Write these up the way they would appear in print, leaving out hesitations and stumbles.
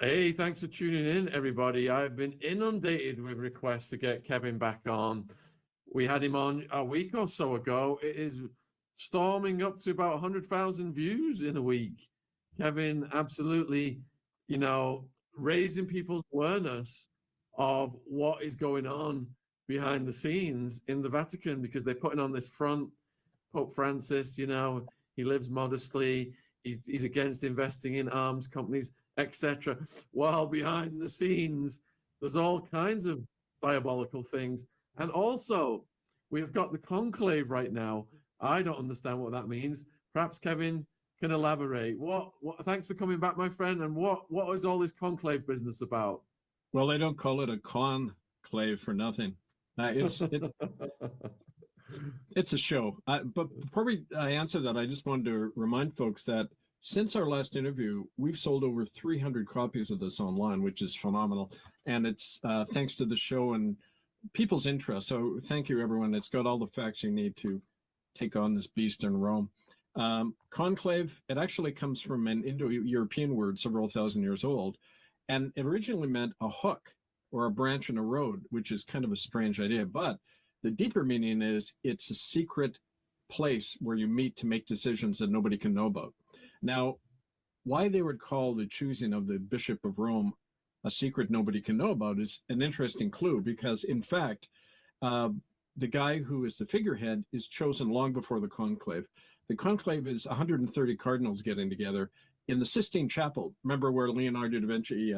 Hey, thanks for tuning in, everybody. I've been inundated with requests to get Kevin back on. We had him on a week or so ago. It is storming up to about 100,000 views in a week. Kevin, absolutely, raising people's awareness of what is going on behind the scenes in the Vatican because they're putting on this front. Pope Francis, he lives modestly. He's against investing in arms companies, etc. While behind the scenes, there's all kinds of diabolical things. And also, we've got the conclave right now. I don't understand what that means. Perhaps Kevin can elaborate. What thanks for coming back, my friend. And what is all this conclave business about? Well, they don't call it a conclave for nothing. It's a show. But before I answer that, I just wanted to remind folks that since our last interview, we've sold over 300 copies of this online, which is phenomenal. And it's thanks to the show and people's interest. So thank you, everyone. It's got all the facts you need to take on this beast in Rome. Conclave, it actually comes from an Indo-European word several thousand years old. And it originally meant a hook or a branch in a road, which is kind of a strange idea. But the deeper meaning is it's a secret place where you meet to make decisions that nobody can know about. Now, why they would call the choosing of the Bishop of Rome a secret nobody can know about is an interesting clue, because in fact, the guy who is the figurehead is chosen long before the conclave. The conclave is 130 cardinals getting together in the Sistine Chapel. Remember where Leonardo da Vinci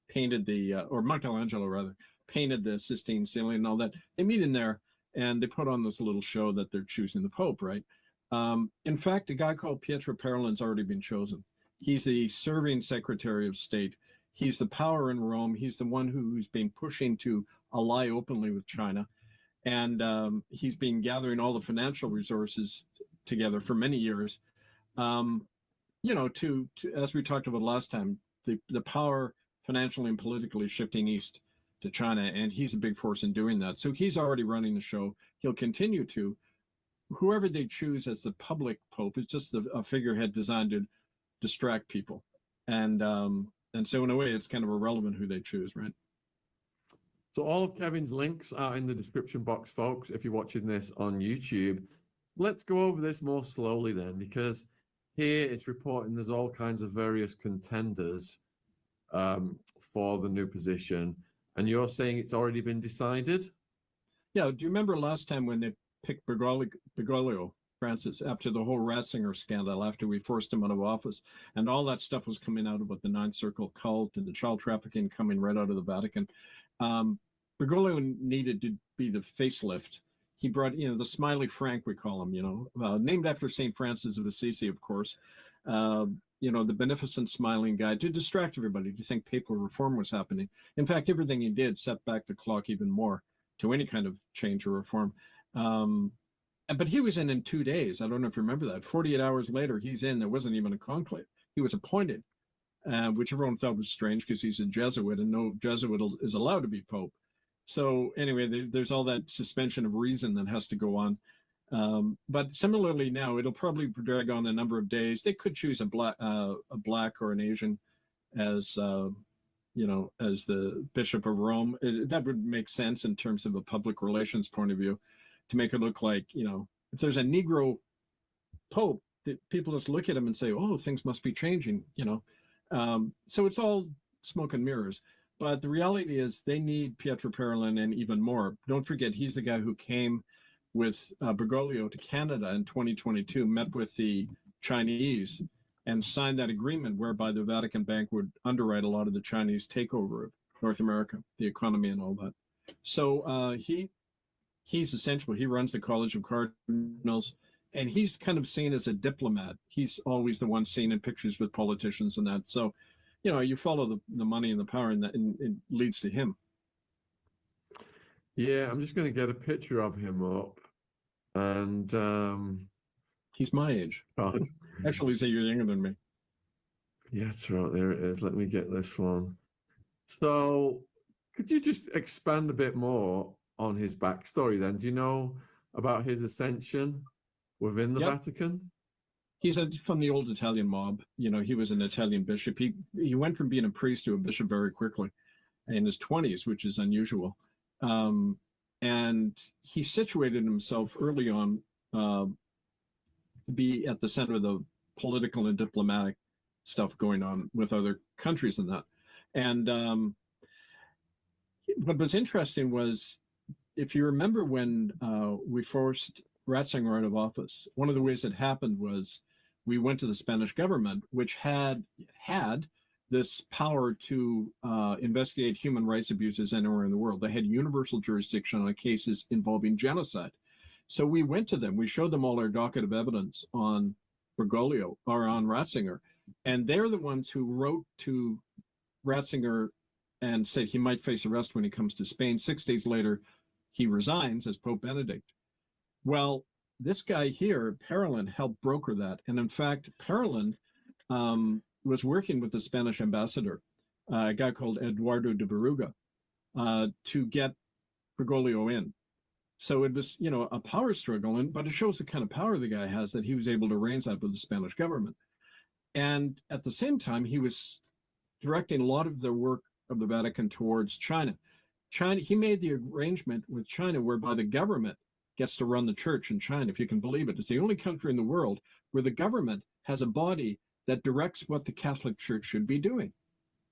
painted or Michelangelo rather, painted the Sistine ceiling and all that. They meet in there and they put on this little show that they're choosing the Pope, right? In fact, a guy called Pietro Parolin's already been chosen. He's the serving Secretary of State. He's the power in Rome. He's the one who's been pushing to ally openly with China. And he's been gathering all the financial resources together for many years. To as we talked about last time, the power financially and politically shifting east to China, and he's a big force in doing that. So he's already running the show. He'll continue to. Whoever they choose as the public pope is just a figurehead designed to distract people. And so in a way, it's kind of irrelevant who they choose, right? So all of Kevin's links are in the description box, folks, if you're watching this on YouTube. Let's go over this more slowly then, because here it's reporting there's all kinds of various contenders for the new position. And you're saying it's already been decided? Yeah, do you remember last time when they picked Bergoglio, Francis, after the whole Ratzinger scandal, after we forced him out of office, and all that stuff was coming out about the Ninth Circle cult and the child trafficking coming right out of the Vatican. Bergoglio needed to be the facelift. He brought, the smiley Frank, we call him, named after St. Francis of Assisi, of course. The beneficent smiling guy to distract everybody to think papal reform was happening. In fact, everything he did set back the clock even more to any kind of change or reform. But he was in 2 days. I don't know if you remember that. 48 hours later, he's in. There wasn't even a conclave. He was appointed, which everyone thought was strange because he's a Jesuit and no Jesuit is allowed to be pope. So anyway, there's all that suspension of reason that has to go on. But similarly now, it'll probably drag on a number of days. They could choose a black or an Asian as as the Bishop of Rome. That would make sense in terms of a public relations point of view, to make it look like, if there's a Negro Pope, that people just look at him and say, oh, things must be changing, So it's all smoke and mirrors. But the reality is they need Pietro Parolin and even more. Don't forget, he's the guy who came with Bergoglio to Canada in 2022, met with the Chinese, and signed that agreement whereby the Vatican Bank would underwrite a lot of the Chinese takeover of North America, the economy and all that. So he's essential. He runs the College of Cardinals, and he's kind of seen as a diplomat. He's always the one seen in pictures with politicians and that. So, you follow the money and the power, and that and it leads to him. Yeah, I'm just going to get a picture of him up. And he's my age. Actually, he's a year younger than me. Yeah, that's right. There it is. Let me get this one. So could you just expand a bit more on his backstory then? Do you know about his ascension within the Vatican? He's from the old Italian mob. You know, he was an Italian bishop. He went from being a priest to a bishop very quickly in his 20s, which is unusual. And he situated himself early on to be at the center of the political and diplomatic stuff going on with other countries and that. And what was interesting was, if you remember when we forced Ratzinger out of office, one of the ways it happened was we went to the Spanish government, which had this power to investigate human rights abuses anywhere in the world. They had universal jurisdiction on cases involving genocide. So we went to them. We showed them all our docket of evidence on Bergoglio or on Ratzinger, and they're the ones who wrote to Ratzinger and said he might face arrest when he comes to Spain. 6 days later, he resigns as Pope Benedict. Well, this guy here, Parolin, helped broker that. And in fact, Parolin was working with the Spanish ambassador, a guy called Eduardo de Verruga, to get Bergoglio in. So it was, you know, a power struggle, but it shows the kind of power the guy has, that he was able to arrange that with the Spanish government. And at the same time, he was directing a lot of the work of the Vatican towards China. He made the arrangement with China whereby the government gets to run the church in China, if you can believe it. It's the only country in the world where the government has a body that directs what the Catholic Church should be doing,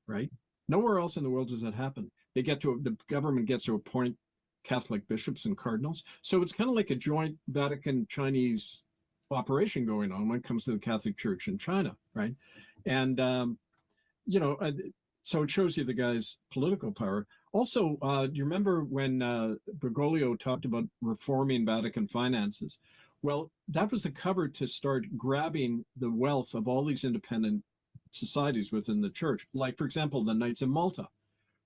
right? Nowhere else in the world does that happen. The government gets to appoint Catholic bishops and cardinals. So it's kind of like a joint Vatican-Chinese operation going on when it comes to the Catholic Church in China, right? And, you know, so it shows you the guy's political power. Also, do you remember when Bergoglio talked about reforming Vatican finances? Well, that was the cover to start grabbing the wealth of all these independent societies within the church. Like, for example, the Knights of Malta,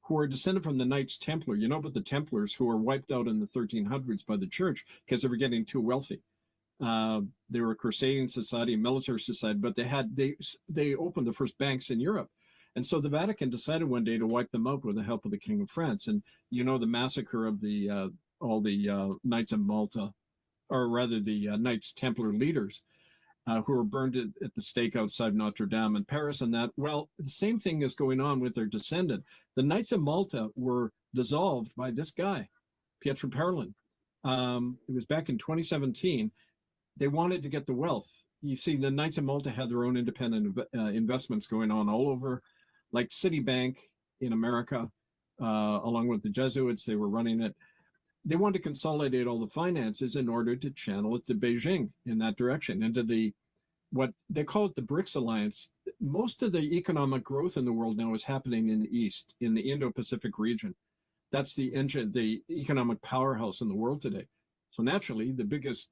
who are descended from the Knights Templar. You know about the Templars, who were wiped out in the 1300s by the church because they were getting too wealthy. They were a crusading society, a military society, but they opened the first banks in Europe. And so the Vatican decided one day to wipe them out with the help of the King of France. And you know the massacre of all the Knights of Malta, or rather the Knights Templar leaders, who were burned at the stake outside Notre Dame in Paris and that. Well, the same thing is going on with their descendant. The Knights of Malta were dissolved by this guy, Pietro Parolin. It was back in 2017. They wanted to get the wealth. You see, the Knights of Malta had their own independent investments going on all over, like Citibank in America, along with the Jesuits. They were running it. They wanted to consolidate all the finances in order to channel it to Beijing in that direction, into what they call it the BRICS alliance. Most of the economic growth in the world now is happening in the East, in the Indo-Pacific region. That's the engine, the economic powerhouse in the world today. So naturally, the biggest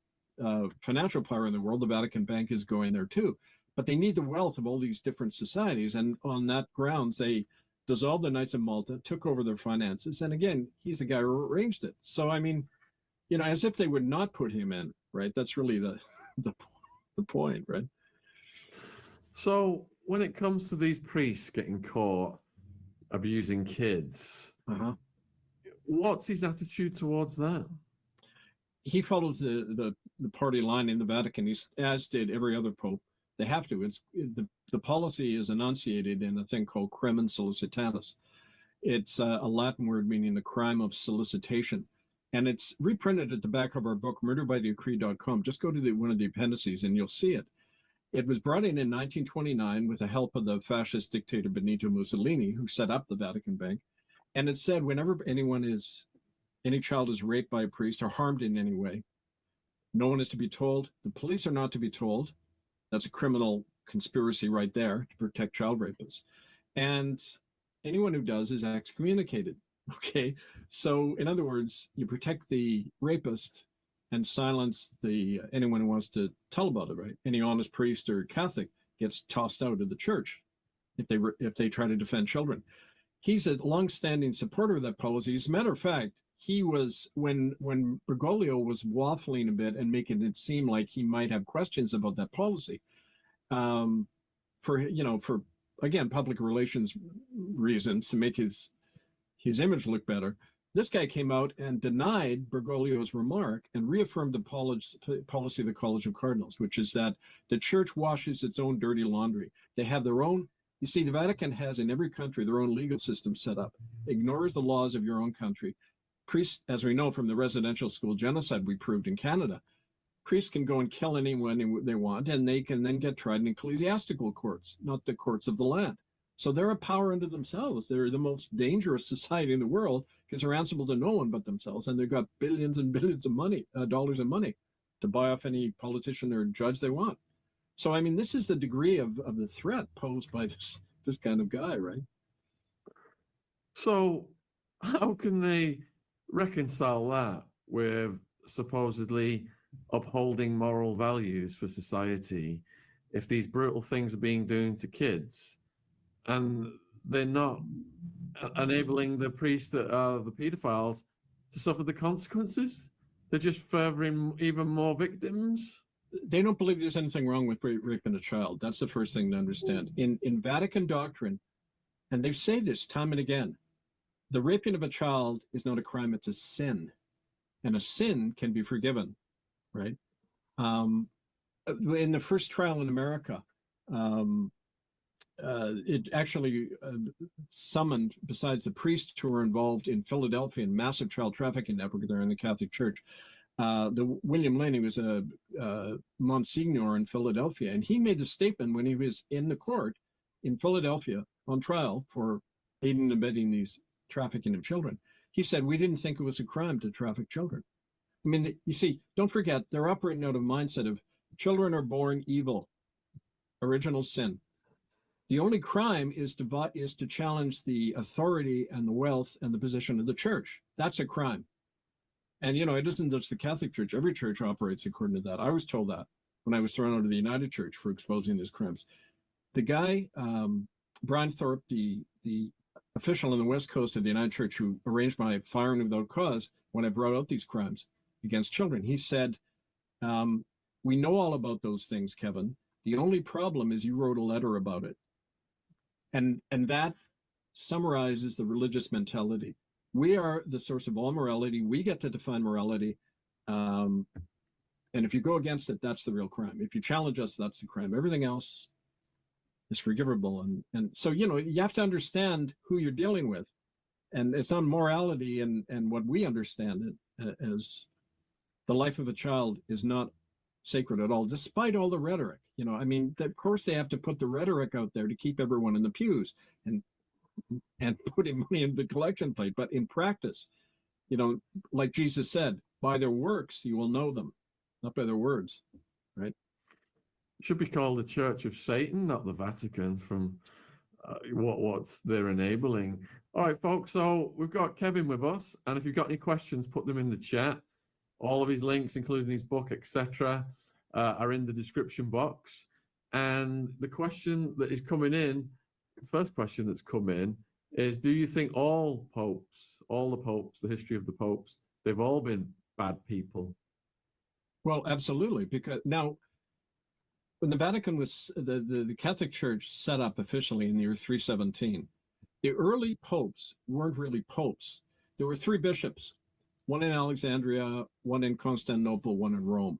financial power in the world, the Vatican Bank, is going there too. But they need the wealth of all these different societies. And on that grounds, they dissolved the Knights of Malta, took over their finances. And again, he's the guy who arranged it. So, I mean, you know, as if they would not put him in, right? That's really the point, right? So when it comes to these priests getting caught abusing kids, what's his attitude towards that? He follows the party line in the Vatican, as did every other pope. They have to. It's the policy is enunciated in a thing called crimen solicitatis. It's a Latin word meaning the crime of solicitation. And it's reprinted at the back of our book, murderbythedecree.com. Just go to one of the appendices and you'll see it. It was brought in 1929 with the help of the fascist dictator Benito Mussolini, who set up the Vatican Bank. And it said whenever any child is raped by a priest or harmed in any way, no one is to be told. The police are not to be told. That's a criminal conspiracy right there to protect child rapists. And anyone who does is excommunicated. Okay. So in other words, you protect the rapist and silence anyone who wants to tell about it, right? Any honest priest or Catholic gets tossed out of the church if they try to defend children. He's a longstanding supporter of that policy. As a matter of fact, he was, when Bergoglio was waffling a bit and making it seem like he might have questions about that policy, for again, public relations reasons, to make his image look better, This guy came out and denied Bergoglio's remark and reaffirmed the policy of the College of Cardinals, which is that the church washes its own dirty laundry. They have their own, you see, the Vatican has in every country their own legal system set up, ignores the laws of your own country. Priests, as we know from the residential school genocide we proved in Canada, priests can go and kill anyone they want, and they can then get tried in ecclesiastical courts, not the courts of the land. So they're a power unto themselves. They're the most dangerous society in the world because they're answerable to no one but themselves, and they've got billions and billions of dollars of money to buy off any politician or judge they want. So I mean, this is the degree of the threat posed by this kind of guy, right? So how can they reconcile that with supposedly upholding moral values for society if these brutal things are being done to kids and they're not enabling the priests that are the pedophiles to suffer the consequences? They're just furthering even more victims. They don't believe there's anything wrong with raping a child. That's the first thing to understand. In Vatican doctrine, and they say this time and again, the raping of a child is not a crime, it's a sin. And a sin can be forgiven, right? In the first trial in America, it actually summoned, besides the priests who were involved in Philadelphia in massive child trafficking network there in the Catholic Church, William Laney was a Monsignor in Philadelphia, and he made the statement when he was in the court in Philadelphia on trial for aiding and abetting these trafficking of children. He said, we didn't think it was a crime to traffic children. I mean, you see, don't forget, they're operating out of a mindset of children are born evil, original sin. The only crime is to challenge the authority and the wealth and the position of the church. That's a crime. And, you know, it isn't just the Catholic Church. Every church operates according to that. I was told that when I was thrown out of the United Church for exposing these crimes. The guy, Brian Thorpe, the official on the West Coast of the United Church who arranged my firing without cause when I brought out these crimes against children, he said, we know all about those things, Kevin. The only problem is you wrote a letter about it. And that summarizes the religious mentality. We are the source of all morality. We get to define morality. And if you go against it, that's the real crime. If you challenge us, that's the crime. Everything else is forgivable. And so, you know, you have to understand who you're dealing with. And it's on morality and what we understand it as the life of a child is not sacred at all, despite all the rhetoric. You know, I mean, of course they have to put the rhetoric out there to keep everyone in the pews and putting money in the collection plate. But in practice, you know, like Jesus said, by their works you will know them, not by their words, right? It should be called the Church of Satan, not the Vatican, from what they're enabling. All right, folks, so we've got Kevin with us, and if you've got any questions, put them in the chat. All of his links, including his book, etc., are in the description box. And the question that is coming in, the first question that's come in is, do you think all the popes, the history of the popes, they've all been bad people? Well, absolutely, because now, when the Vatican was, the Catholic Church set up officially in the year 317, the early popes weren't really popes. There were three bishops, one in Alexandria, one in Constantinople, one in Rome.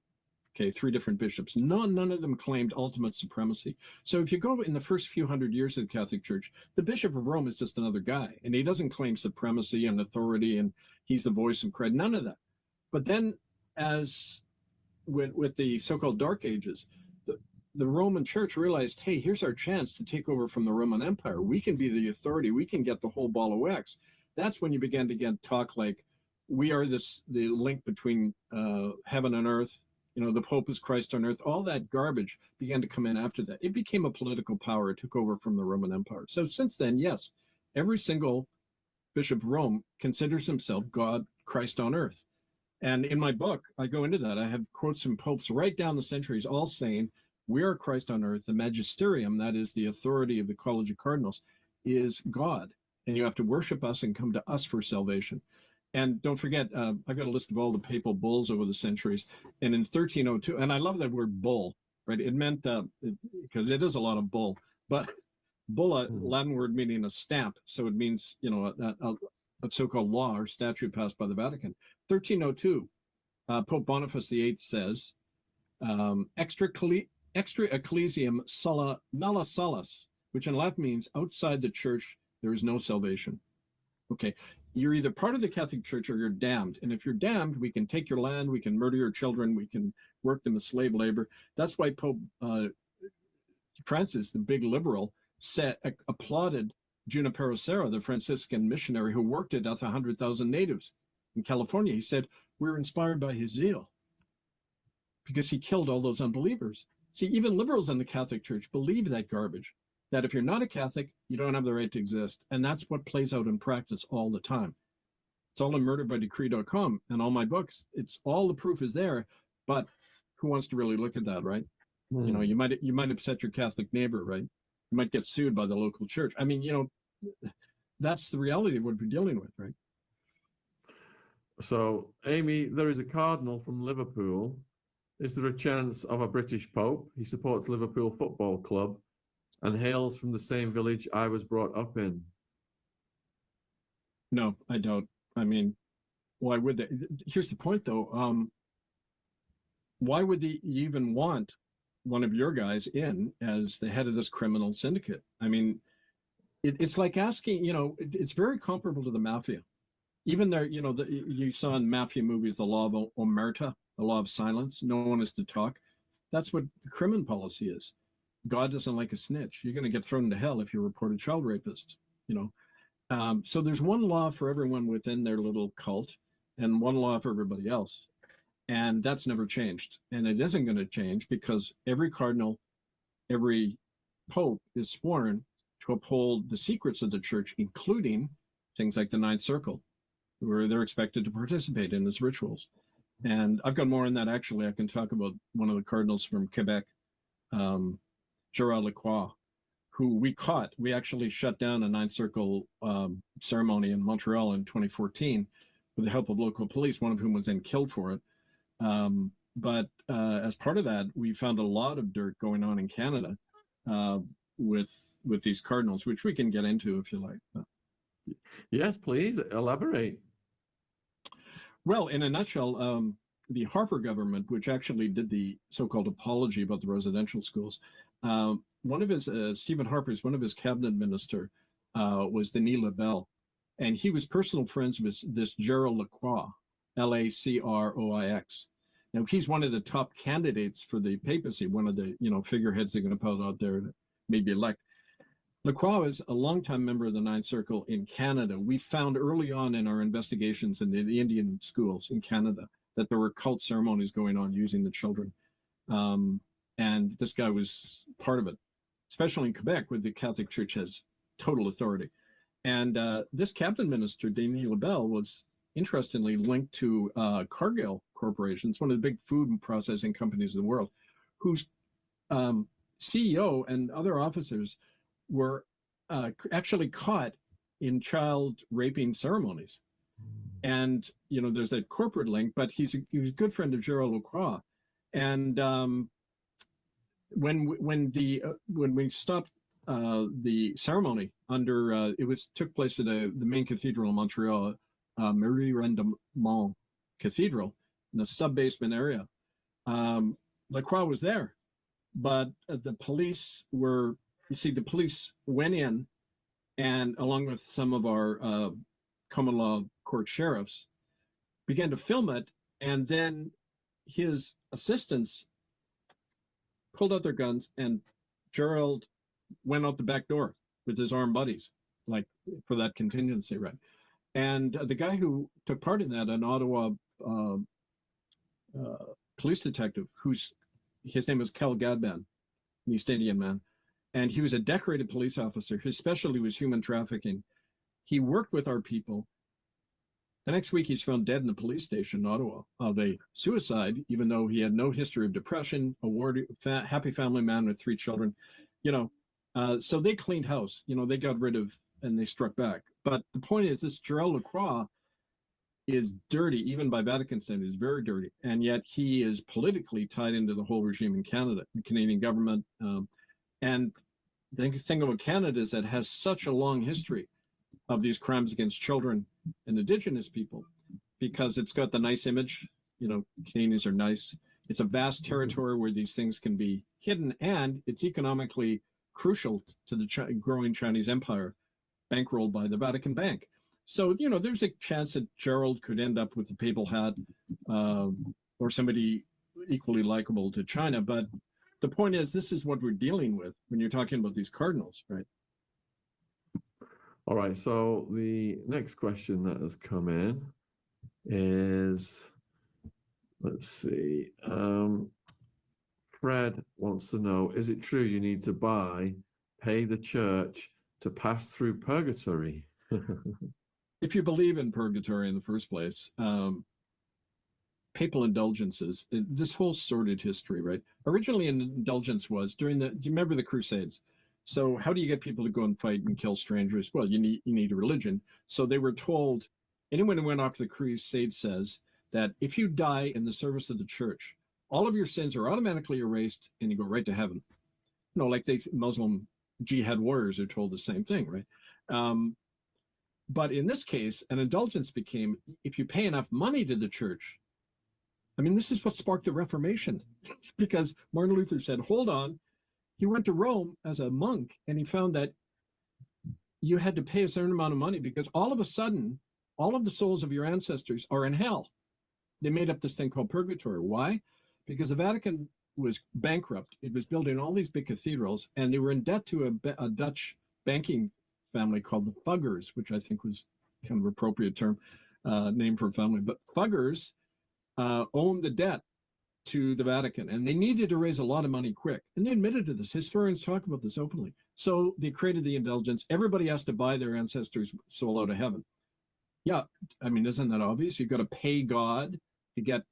Okay, three different bishops. None of them claimed ultimate supremacy. So if you go in the first few hundred years of the Catholic Church, the Bishop of Rome is just another guy, and he doesn't claim supremacy and authority, and he's the voice of Christ, none of that. But then, as with the so-called Dark Ages, the Roman Church realized, hey, here's our chance to take over from the Roman Empire. We can be the authority. We can get the whole ball of wax. That's when you began to get talk like, we are the link between heaven and earth. You know, the Pope is Christ on earth. All that garbage began to come in after that. It became a political power. It took over from the Roman Empire. So since then, yes, every single Bishop of Rome considers himself God, Christ on earth. And in my book, I go into that. I have quotes from popes right down the centuries, all saying, we are Christ on earth. The magisterium, that is the authority of the College of Cardinals, is God. And you have to worship us and come to us for salvation. And don't forget, I've got a list of all the papal bulls over the centuries. And in 1302, and I love that word bull, right? It meant, because it is a lot of bull, but bulla, Latin word meaning a stamp. So it means, you know, so-called law or statute passed by the Vatican. 1302, Pope Boniface VIII says, extra ecclesiam sola nulla salus, which in Latin means outside the church, there is no salvation. Okay, you're either part of the Catholic Church or you're damned. And if you're damned, we can take your land, we can murder your children, we can work them as slave labor. That's why Pope Francis, the big liberal, applauded Junipero Serra, the Franciscan missionary who worked to death 100,000 natives in California. He said, we're inspired by his zeal because he killed all those unbelievers. See, even liberals in the Catholic Church believe that garbage, that if you're not a Catholic, you don't have the right to exist. And that's what plays out in practice all the time. It's all in murderbydecree.com and all my books. It's all the proof is there, but who wants to really look at that, right? You know, you might upset your Catholic neighbor, right? You might get sued by the local church. I mean, you know, that's the reality of what we're dealing with, right? So, Amy, there is a cardinal from Liverpool. Is there a chance of a British Pope? He supports Liverpool Football Club and hails from the same village I was brought up in. No, I don't. I mean, why would they? Here's the point, though. Why would they even want one of your guys in as the head of this criminal syndicate? I mean, it's like asking, you know, it's very comparable to the mafia. Even there, you know, you saw in mafia movies, the law of omerta, the law of silence. No one is to talk. That's what the criminal policy is. God doesn't like a snitch. You're going to get thrown into hell if you report a child rapist, you know. So there's one law for everyone within their little cult and one law for everybody else. And that's never changed. And it isn't going to change because every cardinal, every pope is sworn to uphold the secrets of the church, including things like the Ninth Circle, where they're expected to participate in its rituals. And I've got more on that, actually. I can talk about one of the cardinals from Quebec, Gerard Lacroix, who we caught. We actually shut down a Ninth Circle ceremony in Montreal in 2014 with the help of local police, one of whom was then killed for it. But as part of that, we found a lot of dirt going on in Canada with these cardinals, which we can get into if you like. Yes, please elaborate. Well, in a nutshell, the Harper government, which actually did the so-called apology about the residential schools, one of his, Stephen Harper's, one of his cabinet minister was Denis Lebel, and he was personal friends with this Gerald Lacroix, Lacroix. Now, he's one of the top candidates for the papacy, one of the, you know, figureheads they're going to put out there to maybe elect. Lacroix is a longtime member of the Ninth Circle in Canada. We found early on in our investigations in the Indian schools in Canada that there were cult ceremonies going on using the children. And this guy was part of it, especially in Quebec, where the Catholic Church has total authority. And this cabinet minister, Denis Lebel, was interestingly linked to Cargill Corporation. It's one of the big food and processing companies in the world, whose CEO and other officers were actually caught in child raping ceremonies. And, you know, there's that corporate link, but he was a good friend of Gerald Lacroix. And when we stopped the ceremony under, took place at the main cathedral in Montreal, Marie Rendemont Cathedral, in the sub-basement area. Lacroix was there, but the police were, you see, the police went in and along with some of our common law court sheriffs began to film it, and then his assistants pulled out their guns and Gerald went out the back door with his armed buddies, like for that contingency, right? And the guy who took part in that, an Ottawa police detective, his name is Cal Gadban, an East Indian man, and he was a decorated police officer. His specialty was human trafficking. He worked with our people. The next week, he's found dead in the police station in Ottawa of a suicide, even though he had no history of depression, happy family man with 3 children, you know. So they cleaned house, you know, they got rid of, and they struck back. But the point is, this Gerald Lacroix is dirty, even by Vatican standards, very dirty. And yet he is politically tied into the whole regime in Canada, the Canadian government. And the thing about Canada is that it has such a long history of these crimes against children and indigenous people, because it's got the nice image. Canadians are nice. It's a vast territory where these things can be hidden, and it's economically crucial to the growing Chinese empire, bankrolled by the Vatican Bank. So, there's a chance that Gerald could end up with the papal hat, or somebody equally likable to China. But the point is, this is what we're dealing with when you're talking about these cardinals, right? All right. So the next question that has come in is, let's see. Fred wants to know, is it true you need to pay the church to pass through purgatory? If you believe in purgatory in the first place, papal indulgences, this whole sordid history, right? Originally, an indulgence was do you remember the Crusades? So how do you get people to go and fight and kill strangers? Well, you need a religion. So they were told, anyone who went off to the crusade says that if you die in the service of the church, all of your sins are automatically erased and you go right to heaven. Like Muslim jihad warriors are told the same thing, right? But in this case, an indulgence became, if you pay enough money to the church. I mean, this is what sparked the Reformation, because Martin Luther said, hold on. He went to Rome as a monk, and he found that you had to pay a certain amount of money because all of a sudden, all of the souls of your ancestors are in hell. They made up this thing called purgatory. Why? Because the Vatican was bankrupt. It was building all these big cathedrals, and they were in debt to a Dutch banking family called the Fuggers, which I think was kind of an appropriate term, name for a family. But Fuggers owned the debt to the Vatican, and they needed to raise a lot of money quick. And they admitted to this. Historians talk about this openly. So they created the indulgence. Everybody has to buy their ancestors' soul out of heaven. Yeah, I mean, isn't that obvious? You've got to pay God to get,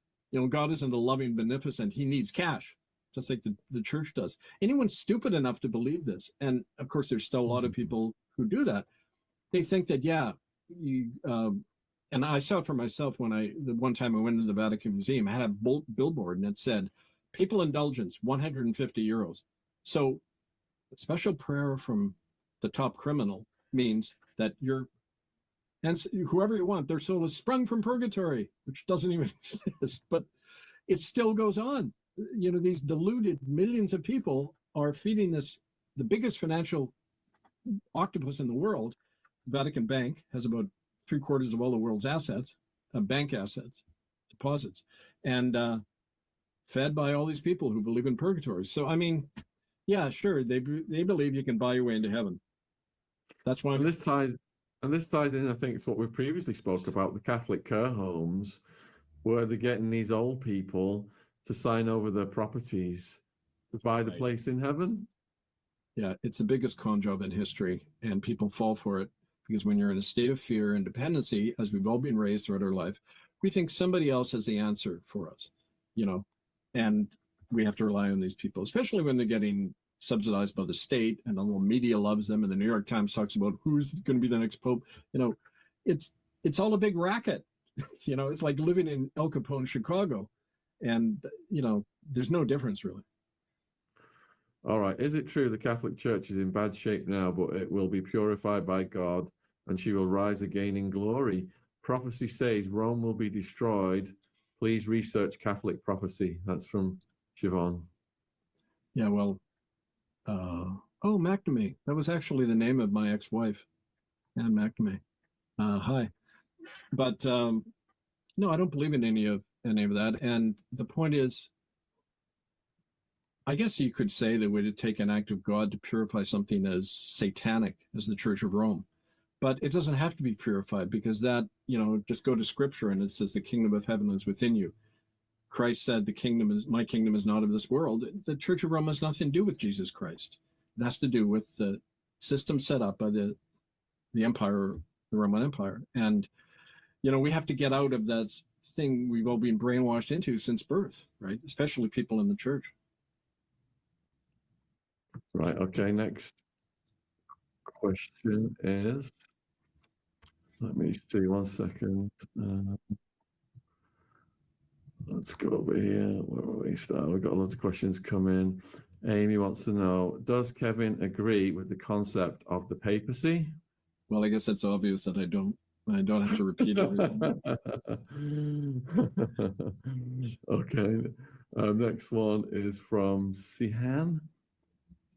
God isn't a loving, beneficent. He needs cash, just like the church does. Anyone stupid enough to believe this, and of course, there's still a lot of people who do that. They think that, and I saw it for myself the one time I went to the Vatican Museum, I had a billboard and it said, papal indulgence, 150 euros. So a special prayer from the top criminal means that whoever you want, their soul is sprung from purgatory, which doesn't even exist, but it still goes on. These deluded millions of people are feeding the biggest financial octopus in the world. Vatican Bank has about 3/4 of all the world's assets, bank assets, deposits, and fed by all these people who believe in purgatory. So, I mean, yeah, sure, they believe you can buy your way into heaven. That's why. And this ties in, I think, it's what we previously spoke about, the Catholic care homes, where they're getting these old people to sign over their properties to buy the place in heaven. Yeah, it's the biggest con job in history, and people fall for it. Because when you're in a state of fear and dependency, as we've all been raised throughout our life, we think somebody else has the answer for us, and we have to rely on these people, especially when they're getting subsidized by the state and the whole media loves them. And the New York Times talks about who's going to be the next pope. It's all a big racket. It's like living in El Capone, Chicago. And, there's no difference really. All right. Is it true the Catholic Church is in bad shape now, but it will be purified by God and she will rise again in glory? Prophecy says Rome will be destroyed. Please research Catholic prophecy. That's from Siobhan. Yeah, well, McNamee. That was actually the name of my ex-wife, Anne McNamee. Hi. But no, I don't believe in any of that. And the point is, I guess you could say that it would take an act of God to purify something as satanic as the Church of Rome. But it doesn't have to be purified, because that, just go to Scripture and it says the kingdom of heaven is within you. Christ said, my kingdom is not of this world. The Church of Rome has nothing to do with Jesus Christ. It has to do with the system set up by the empire, the Roman Empire. And, we have to get out of that thing we've all been brainwashed into since birth, right? Especially people in the church. Right. Okay. Next question is, let me see 1 second. Let's go over here. Where are we? We've got lots of questions come in. Amy wants to know, does Kevin agree with the concept of the papacy? Well, I guess that's obvious that I don't have to repeat everything. Okay. Next one is from Sihan.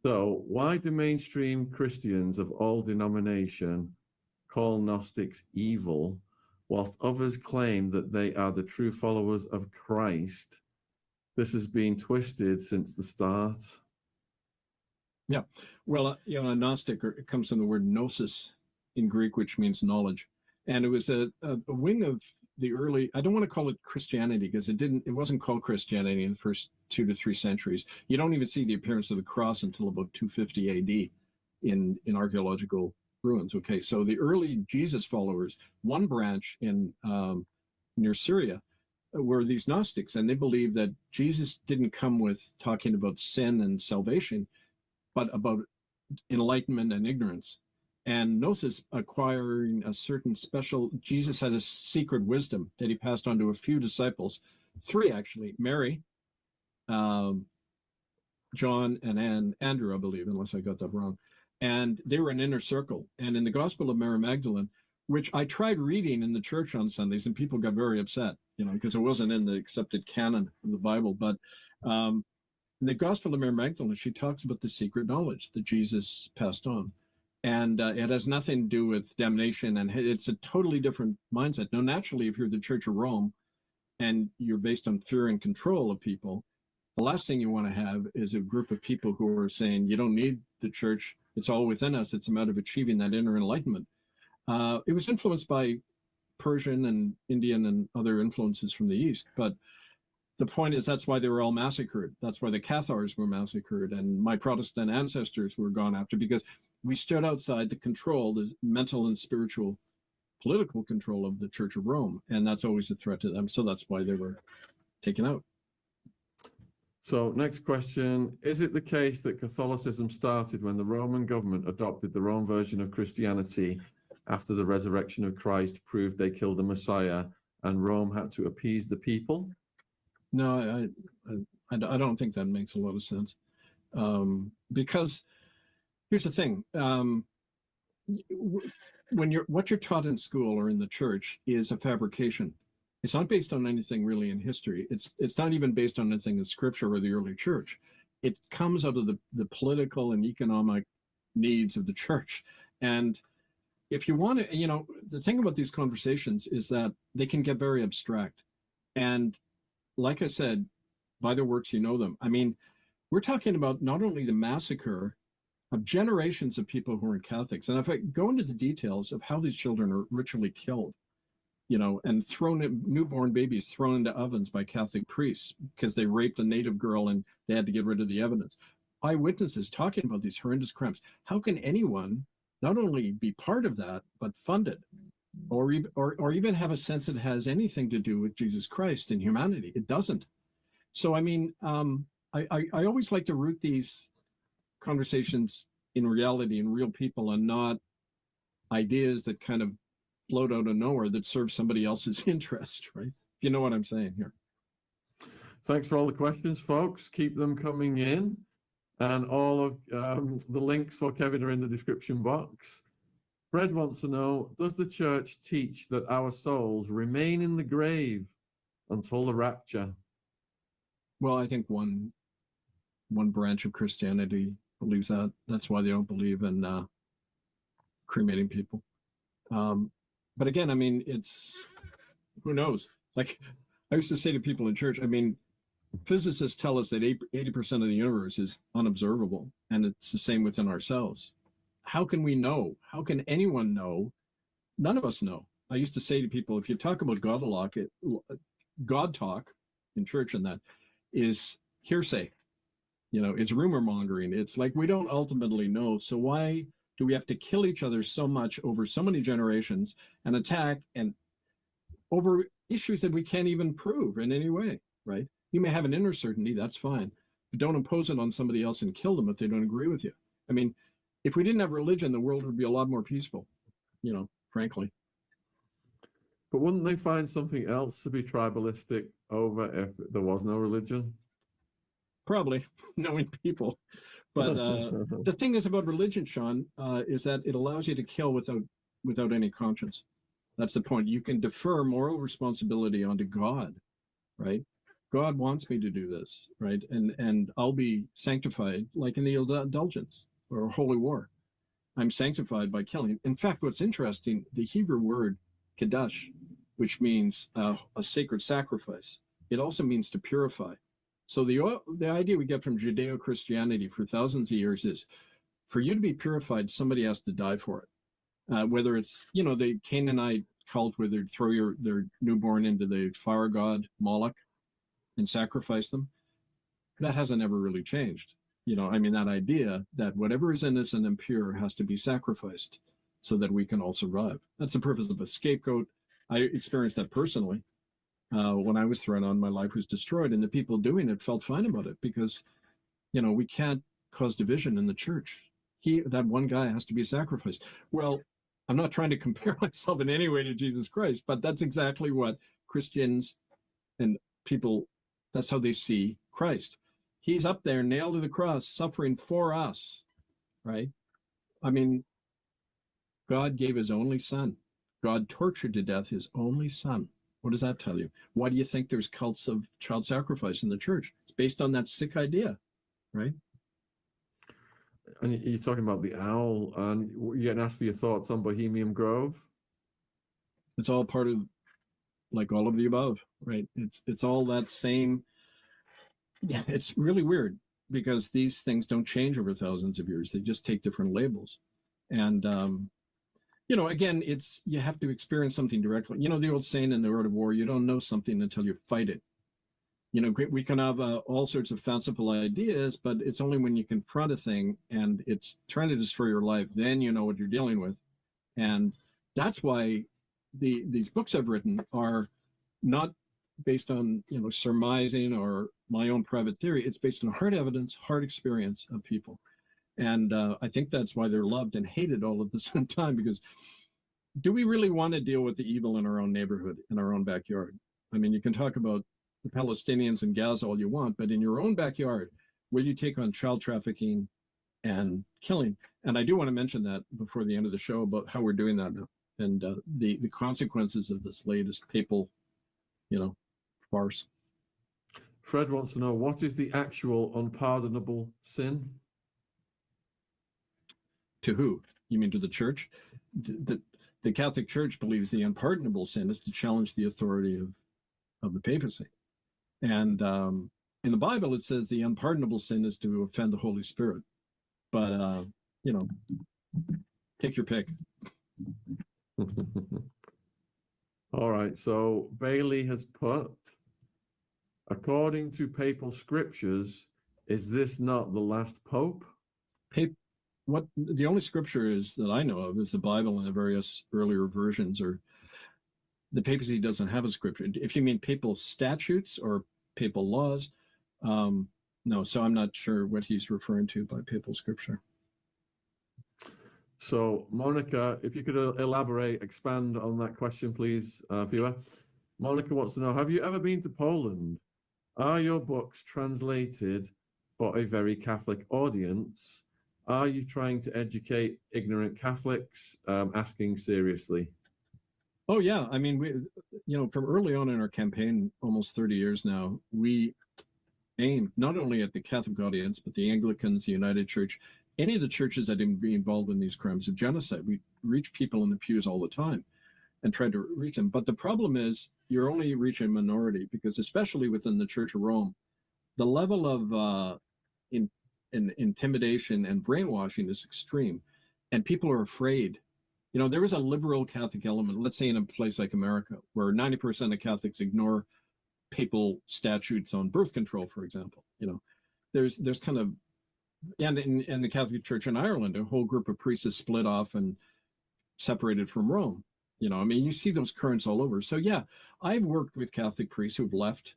So, why do mainstream Christians of all denomination call Gnostics evil, whilst others claim that they are the true followers of Christ? This has been twisted since the start. Yeah. Well, a Gnostic, it comes from the word gnosis in Greek, which means knowledge. And it was a wing of the early, I don't want to call it Christianity because it wasn't called Christianity in the first 2 to 3 centuries. You don't even see the appearance of the cross until about 250 AD in archaeological ruins. Okay. So the early Jesus followers, one branch in near Syria, were these Gnostics, and they believed that Jesus didn't come with talking about sin and salvation, but about enlightenment and ignorance. And gnosis acquiring a certain special, Jesus had a secret wisdom that he passed on to a few disciples, 3 actually, Mary, John, and Andrew, I believe, unless I got that wrong. And they were an inner circle. And in the Gospel of Mary Magdalene, which I tried reading in the church on Sundays, and people got very upset, because it wasn't in the accepted canon of the Bible. But in the Gospel of Mary Magdalene, she talks about the secret knowledge that Jesus passed on. And it has nothing to do with damnation, and it's a totally different mindset. Now, naturally, if you're the Church of Rome and you're based on fear and control of people, the last thing you want to have is a group of people who are saying, you don't need the church, it's all within us, it's a matter of achieving that inner enlightenment. It was influenced by Persian and Indian and other influences from the East, but the point is that's why they were all massacred. That's why the Cathars were massacred, and my Protestant ancestors were gone after, because we stood outside the control, the mental and spiritual, political control of the Church of Rome, and that's always a threat to them. So that's why they were taken out. So next question, is it the case that Catholicism started when the Roman government adopted their own version of Christianity after the resurrection of Christ proved they killed the Messiah and Rome had to appease the people? No, I don't think that makes a lot of sense. Because here's the thing. What you're taught in school or in the church is a fabrication. It's not based on anything really in history. It's not even based on anything in scripture or the early church. It comes out of the political and economic needs of the church. And if you want to, the thing about these conversations is that they can get very abstract. And like I said, by their works you know them. I mean, we're talking about not only the massacre of generations of people who are Catholics, and if I go into the details of how these children are ritually killed, and newborn babies thrown into ovens by Catholic priests because they raped a native girl and they had to get rid of the evidence. Eyewitnesses talking about these horrendous crimes. How can anyone not only be part of that, but fund it? Or even have a sense it has anything to do with Jesus Christ and humanity? It doesn't. So, I mean, I always like to root these conversations in reality and real people, and not ideas that kind of float out of nowhere that serve somebody else's interest, right? You know what I'm saying here. Thanks for all the questions, folks. Keep them coming in. And all of the links for Kevin are in the description box. Fred wants to know, does the church teach that our souls remain in the grave until the rapture? Well, I think one branch of Christianity believes that. That's why they don't believe in cremating people. But again, I mean, who knows? Like I used to say to people in church, I mean, physicists tell us that 80% of the universe is unobservable, and it's the same within ourselves. How can we know? How can anyone know? None of us know. I used to say to people, if you talk about God talk in church, and that is hearsay. It's rumor mongering. It's like we don't ultimately know. So why do we have to kill each other so much over so many generations and attack and over issues that we can't even prove in any way, right? You may have an inner certainty, that's fine, but don't impose it on somebody else and kill them if they don't agree with you. I mean, if we didn't have religion, the world would be a lot more peaceful, frankly. But wouldn't they find something else to be tribalistic over if there was no religion? Probably, knowing people. But the thing is about religion, Shaun, is that it allows you to kill without without any conscience. That's the point. You can defer moral responsibility onto God, right? God wants me to do this, right? And I'll be sanctified, like in the indulgence or holy war. I'm sanctified by killing. In fact, what's interesting, the Hebrew word kadash, which means a sacred sacrifice, it also means to purify. So the idea we get from Judeo-Christianity for thousands of years is, for you to be purified, somebody has to die for it. Whether it's, the Canaanite cult where they'd throw their newborn into the fire god Moloch and sacrifice them, that hasn't ever really changed. That idea that whatever is innocent and pure has to be sacrificed so that we can all survive. That's the purpose of a scapegoat. I experienced that personally. When I was thrown on, my life was destroyed, and the people doing it felt fine about it because, we can't cause division in the church. That one guy has to be sacrificed. Well, I'm not trying to compare myself in any way to Jesus Christ, but that's exactly what Christians and people, that's how they see Christ. He's up there nailed to the cross, suffering for us, right? God gave his only son. God tortured to death his only son. What does that tell you? Why do you think there's cults of child sacrifice in the church? It's based on that sick idea, right? And you're talking about the owl, and you're getting asked for your thoughts on Bohemian Grove. It's all part of, like, all of the above, right? It's all that same. Yeah, it's really weird because these things don't change over thousands of years. They just take different labels. And, again, you have to experience something directly. The old saying in the art of war, you don't know something until you fight it. We can have all sorts of fanciful ideas, but it's only when you confront a thing and it's trying to destroy your life, then you know what you're dealing with. And that's why these books I've written are not based on, surmising or my own private theory. It's based on hard evidence, hard experience of people. And I think that's why they're loved and hated all at the same time, because do we really want to deal with the evil in our own neighborhood, in our own backyard? You can talk about the Palestinians in Gaza all you want, but in your own backyard, will you take on child trafficking and killing? And I do want to mention that before the end of the show about how we're doing that now and the consequences of this latest papal, farce. Fred wants to know, what is the actual unpardonable sin? To who? You mean to the church? The Catholic Church believes the unpardonable sin is to challenge the authority of the papacy. And in the Bible, it says the unpardonable sin is to offend the Holy Spirit. But, take your pick. All right. So Bailey has put, according to papal scriptures, is this not the last pope? What the only scripture is that I know of is the Bible and the various earlier versions, or the papacy doesn't have a scripture. If you mean papal statutes or papal laws, no. So I'm not sure what he's referring to by papal scripture. So Monica, if you could elaborate, expand on that question, please, viewer. Monica wants to know, have you ever been to Poland? Are your books translated for a very Catholic audience? Are you trying to educate ignorant Catholics? Asking seriously. Oh, yeah. We, from early on in our campaign, almost 30 years now, we aimed not only at the Catholic audience, but the Anglicans, the United Church, any of the churches that can be involved in these crimes of genocide. We reach people in the pews all the time and try to reach them. But the problem is you're only reaching a minority, because especially within the Church of Rome, the level of intimidation and brainwashing is extreme, and people are afraid. There is a liberal Catholic element, let's say in a place like America, where 90% of Catholics ignore papal statutes on birth control, for example. There's kind of, and in the Catholic Church in Ireland, a whole group of priests is split off and separated from Rome. You see those currents all over. So yeah, I've worked with Catholic priests who've left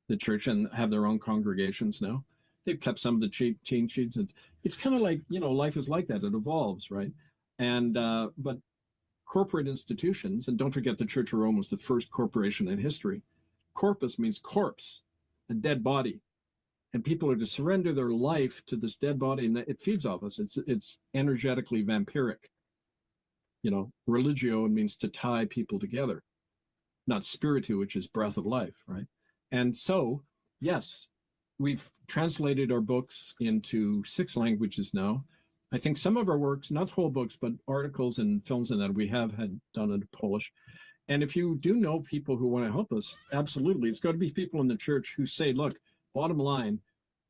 the church and have their own congregations now. They've kept some of the cheat sheets, and it's kind of like, life is like that. It evolves, right? And but corporate institutions, and don't forget the Church of Rome was the first corporation in history. Corpus means corpse, a dead body, and people are to surrender their life to this dead body, and it feeds off us. It's energetically vampiric. Religio means to tie people together, not spiritu, which is breath of life, right? And so, yes, we've translated our books into 6 languages now. I think some of our works, not whole books, but articles and films and that we have had done in Polish. And if you do know people who want to help us, absolutely. It's got to be people in the church who say, look, bottom line,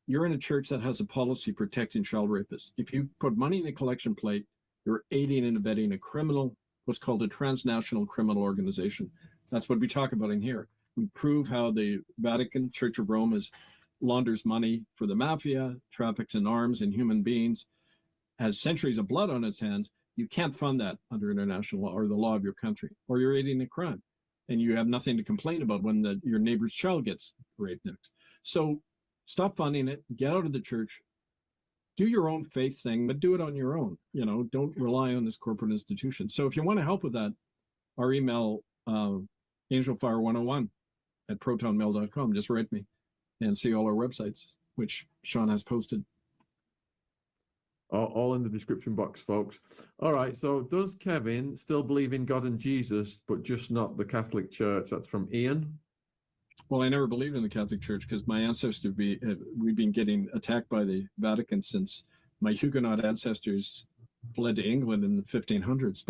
you're in a church that has a policy protecting child rapists. If you put money in the collection plate, you're aiding and abetting a criminal, what's called a transnational criminal organization. That's what we talk about in here. We prove how the Vatican, Church of Rome, launders money for the mafia, traffics in arms and human beings, has centuries of blood on its hands. You can't fund that under international law or the law of your country, or you're aiding a crime. And you have nothing to complain about when your neighbor's child gets raped next. So stop funding it, get out of the church, do your own faith thing, but do it on your own. Don't rely on this corporate institution. So if you want to help with that, our email, angelfire101@protonmail.com. Just write me and see all our websites, which Shaun has posted. All in the description box, folks. All right, so does Kevin still believe in God and Jesus, but just not the Catholic Church? That's from Ian. Well, I never believed in the Catholic Church because my ancestors, we've been getting attacked by the Vatican since my Huguenot ancestors fled to England in the 1500s.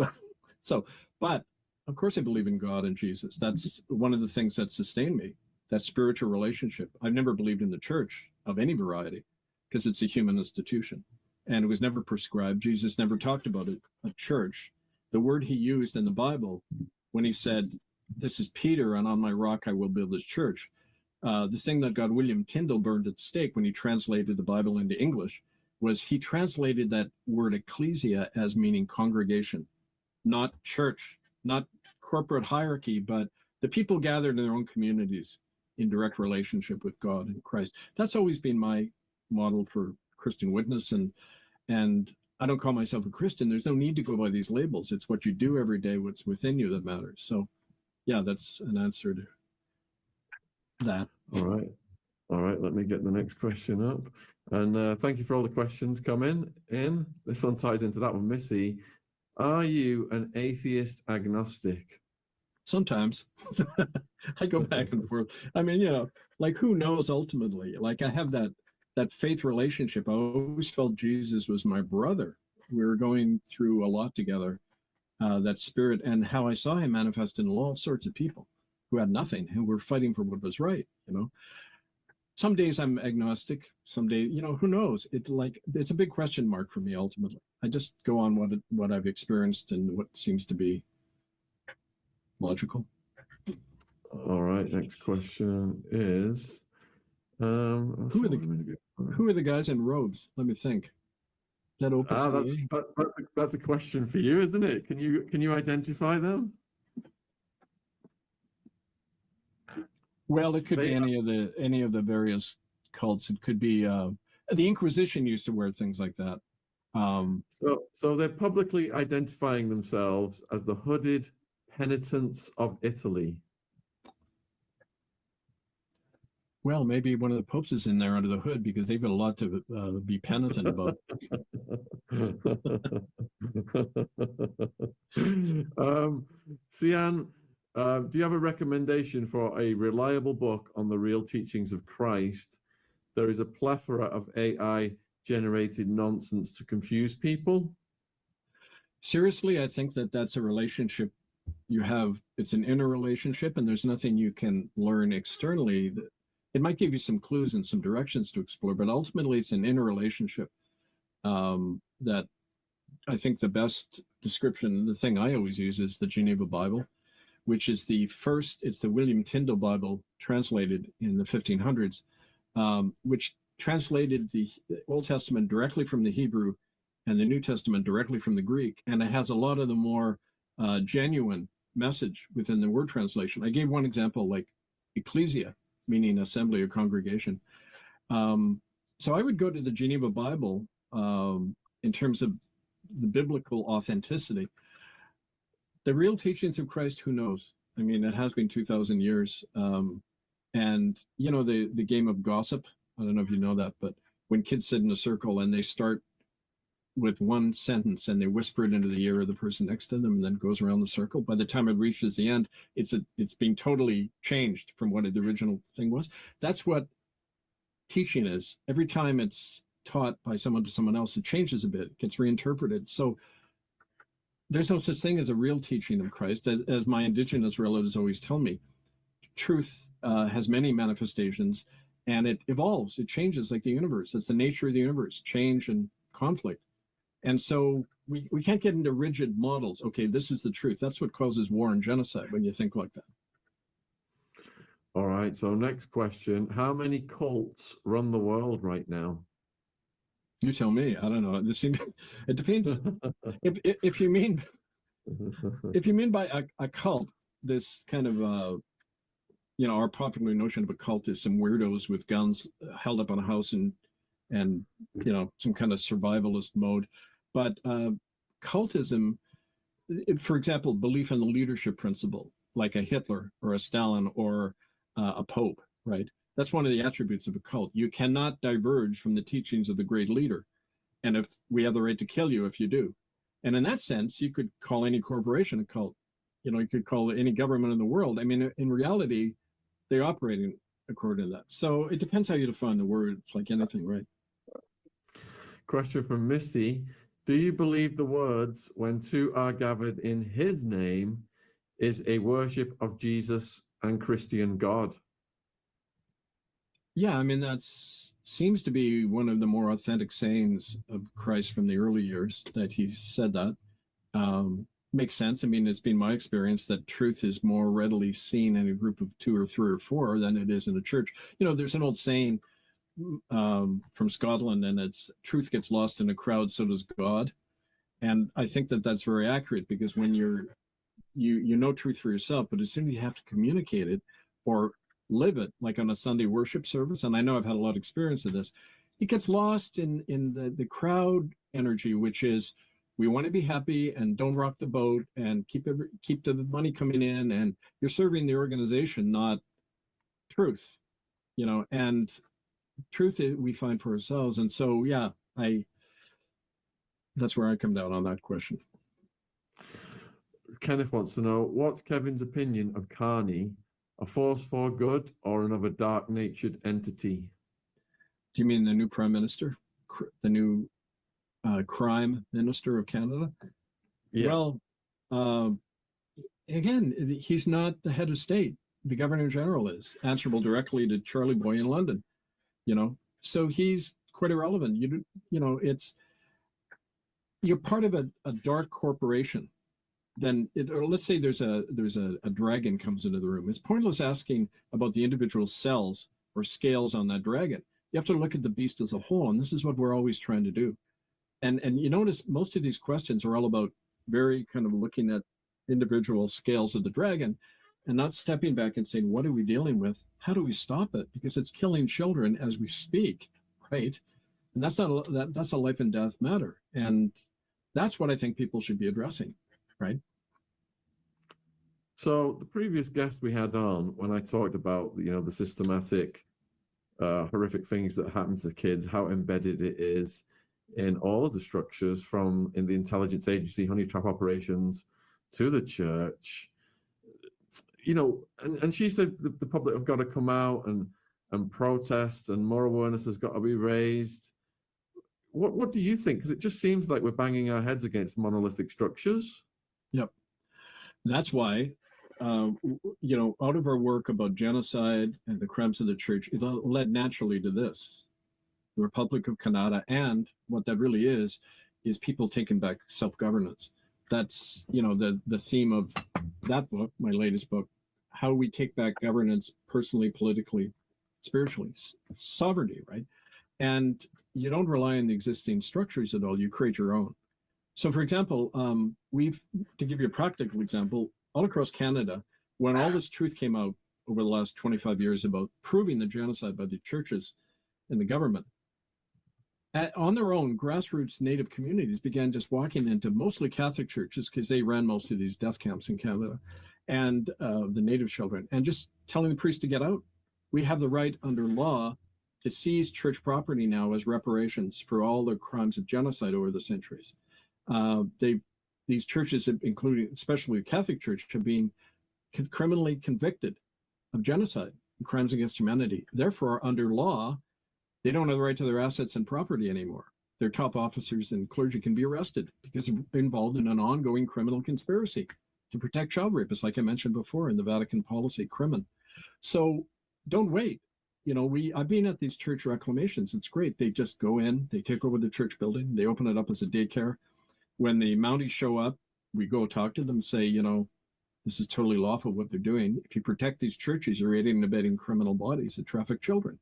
But of course I believe in God and Jesus. That's one of the things that sustained me, that spiritual relationship. I've never believed in the church of any variety because it's a human institution. And it was never prescribed. Jesus never talked about it, a church. The word he used in the Bible when he said, this is Peter, and on my rock I will build his church. The thing that got William Tyndale burned at the stake when he translated the Bible into English was he translated that word ecclesia as meaning congregation, not church, not corporate hierarchy, but the people gathered in their own communities in direct relationship with God and Christ. That's always been my model for Christian witness, and I don't call myself a Christian. There's no need to go by these labels. It's what you do every day, what's within you that matters. So yeah, that's an answer to that. All right, let me get the next question up. And thank you for all the questions coming in. This one ties into that one. Missy, are you an atheist agnostic? Sometimes. I go back and forth. I mean, who knows ultimately? I have that faith relationship. I always felt Jesus was my brother. We were going through a lot together, that spirit, and how I saw him manifest in all sorts of people who had nothing, who were fighting for what was right. Some days I'm agnostic, some days, who knows? It's a big question mark for me ultimately. I just go on what I've experienced and what seems to be logical. All right, next question is who are the guys in robes? Let me think. That that's a question for you, isn't it? Can you identify them? Well, it could be any of the various cults. It could be the Inquisition used to wear things like that. So they're publicly identifying themselves as the hooded penitents of Italy. Well, maybe one of the popes is in there under the hood because they've got a lot to be penitent about. Sian, do you have a recommendation for a reliable book on the real teachings of Christ? There is a plethora of AI-generated nonsense to confuse people. Seriously, I think that's a relationship you have. It's an inner relationship, and there's nothing you can learn externally. It might give you some clues and some directions to explore, but ultimately it's an inner relationship that I think the best description, the thing I always use is the Geneva Bible, which is it's the William Tyndale Bible translated in the 1500s, which translated the Old Testament directly from the Hebrew and the New Testament directly from the Greek. And it has a lot of the more genuine message within the word translation. I gave one example, like ecclesia, meaning assembly or congregation. So I would go to the Geneva Bible in terms of the biblical authenticity. The real teachings of Christ, who knows? I mean, it has been 2,000 years. And, the game of gossip, I don't know if you know that, but when kids sit in a circle and they start with one sentence, and they whisper it into the ear of the person next to them, and then goes around the circle. By the time it reaches the end, it's being totally changed from what the original thing was. That's what teaching is. Every time it's taught by someone to someone else, it changes a bit, it gets reinterpreted. So there's no such thing as a real teaching of Christ. As my indigenous relatives always tell me, truth has many manifestations, and it evolves, it changes like the universe. It's the nature of the universe, change and conflict. And so we can't get into rigid models. Okay, this is the truth. That's what causes war and genocide when you think like that. All right, so next question. How many cults run the world right now? You tell me. I don't know. It depends. If you mean by a cult, this kind of our popular notion of a cult is some weirdos with guns held up on a house and some kind of survivalist mode. But cultism, for example, belief in the leadership principle, like a Hitler or a Stalin or a Pope, right? That's one of the attributes of a cult. You cannot diverge from the teachings of the great leader. And if we have the right to kill you if you do. And in that sense, you could call any corporation a cult. You could call any government in the world. I mean, in reality, they're operating according to that. So it depends how you define the word. It's like anything, right? Question from Missy. Do you believe the words, when two are gathered in his name, is a worship of Jesus and Christian God? Yeah, I mean, that seems to be one of the more authentic sayings of Christ from the early years, that he said that. Makes sense. I mean, it's been my experience that truth is more readily seen in a group of 2 or 3 or 4 than it is in a church. There's an old saying from Scotland, and it's truth gets lost in a crowd, so does God. And I think that that's very accurate, because when you know truth for yourself, but as soon as you have to communicate it or live it, like on a Sunday worship service, and I know I've had a lot of experience of this, it gets lost in the crowd energy, which is, we want to be happy and don't rock the boat and keep the money coming in, and you're serving the organization, not truth, and truth we find for ourselves. And so, yeah, that's where I come down on that question. Kenneth wants to know, what's Kevin's opinion of Carney, a force for good or another dark-natured entity? Do you mean the new prime minister, the new crime minister of Canada? Yeah. Well, again, he's not the head of state. The governor general is answerable directly to Charlie Boy in London. So he's quite irrelevant. You're part of a dark corporation. Then or let's say there's a dragon comes into the room. It's pointless asking about the individual cells or scales on that dragon. You have to look at the beast as a whole, and this is what we're always trying to do. And you notice most of these questions are all about very kind of looking at individual scales of the dragon and not stepping back and saying, what are we dealing with? How do we stop it? Because it's killing children as we speak, right? And that's a life and death matter. And that's what I think people should be addressing, right? So the previous guest we had on, when I talked about, the systematic, horrific things that happen to kids, how embedded it is in all of the structures, from in the intelligence agency, honey trap operations, to the church, and she said the public have got to come out and protest, and more awareness has got to be raised. What do you think? Because it just seems like we're banging our heads against monolithic structures. Yep. That's why, out of our work about genocide and the crimes of the church, it led naturally to this, the Republic of Canada. And what that really is people taking back self-governance. That's, the theme of that book, my latest book, how we take back governance personally, politically, spiritually, sovereignty, right? And you don't rely on the existing structures at all. You create your own. So, for example, to give you a practical example, all across Canada, when all this truth came out over the last 25 years about proving the genocide by the churches and the government, on their own, grassroots Native communities began just walking into mostly Catholic churches, because they ran most of these death camps in Canada, and the Native children, and just telling the priest to get out. We have the right under law to seize church property now as reparations for all the crimes of genocide over the centuries. These churches, including especially the Catholic Church, have been criminally convicted of genocide and crimes against humanity. Therefore, under law, they don't have the right to their assets and property anymore. Their top officers and clergy can be arrested because they're involved in an ongoing criminal conspiracy to protect child rapists, like I mentioned before in the Vatican policy, crimen. So don't wait. I've been at these church reclamations. It's great. They just go in, they take over the church building, they open it up as a daycare. When the Mounties show up, we go talk to them, say, this is totally lawful what they're doing. If you protect these churches, you're aiding and abetting criminal bodies that traffic children.